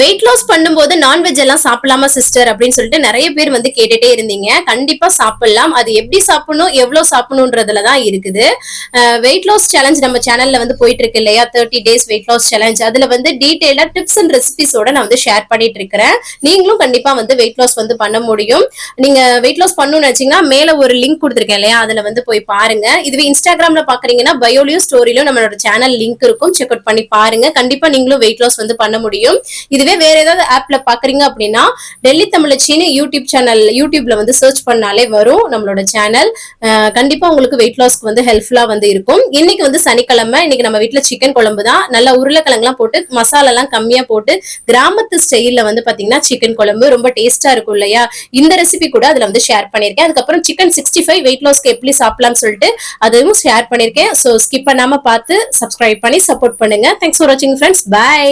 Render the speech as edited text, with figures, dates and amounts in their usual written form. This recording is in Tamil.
வெயிட் லாஸ் பண்ணும்போது நான்வெஜ் எல்லாம் சாப்பிடலாமா சிஸ்டர் அப்படின்னு சொல்லிட்டு நிறைய பேர் வந்து கேட்டுட்டே இருந்தீங்க. கண்டிப்பா சாப்பிடலாம். அது எப்படி சாப்பிடணும் எவ்வளவு சாப்பிடணும்ன்றதுலதான் இருக்குது. வெயிட் லாஸ் சேலஞ்ச் நம்ம சேனல்ல வந்து போயிட்டு இருக்கு இல்லையா, 30 days வெயிட் லாஸ் சேலஞ்ச். அதுல வந்து டீடைலா டிப்ஸ் அண்ட் ரெசிபிஸோட நான் வந்து ஷேர் பண்ணிட்டு இருக்கிறேன். நீங்களும் கண்டிப்பா வந்து வெயிட் லாஸ் வந்து பண்ண முடியும். நீங்க வெயிட் லாஸ் பண்ணணும்னு நினைச்சீங்கன்னா மேல ஒரு லிங்க் கொடுத்துருக்கேன் இல்லையா, அதுல வந்து போய் பாருங்க. இதுவே இன்ஸ்டாகிராம்ல பாக்குறீங்கன்னா பயோலியும் ஸ்டோரியிலும் நம்மளோட சேனல் லிங்க் இருக்கும், செக் அவுட் பண்ணி பாருங்க. கண்டிப்பா நீங்களும் வெயிட் லாஸ் வந்து பண்ண முடியும். இதுவே வேற ஏதாவது ஆப்ல பாக்குறீங்க அப்படின்னா டெல்லி தமிழச்சின்னு யூடியூப் சேனல், யூடியூப்ல வந்து சர்ச் பண்ணாலே வரும் நம்மளோட சேனல். கண்டிப்பா உங்களுக்கு வெயிட் லாஸ்க்கு வந்து ஹெல்ப்ஃபுல்லா வந்து இருக்கும். இன்னைக்கு வந்து சனிக்கிழமை, இன்னைக்கு நம்ம வீட்டுல சிக்கன் குழம்பு தான். நல்லா உருளைக்கிழங்குலாம் போட்டு மசாலா எல்லாம் கம்மியா போட்டு கிராமத்து ஸ்டைல்ல வந்து பாத்தீங்கன்னா சிக்கன் குழம்பு ரொம்ப டேஸ்டா இருக்கும் இல்லையா. இந்த ரெசிபி கூட அதுல வந்து ஷேர் பண்ணிருக்கேன். அதுக்கப்புறம் சிக்கன் 65 வெயிட் லாஸ்க்கு எப்படி சாப்பிடலாம்னு சொல்லிட்டு அதுவும் ஷேர் பண்ணிருக்கேன். சோ ஸ்கிப் பண்ணாம பார்த்து சப்ஸ்கிரைப் பண்ணி சப்போர்ட் பண்ணுங்க. தேங்க்ஸ் ஃபார் வாட்சிங் ஃப்ரெண்ட்ஸ். பை.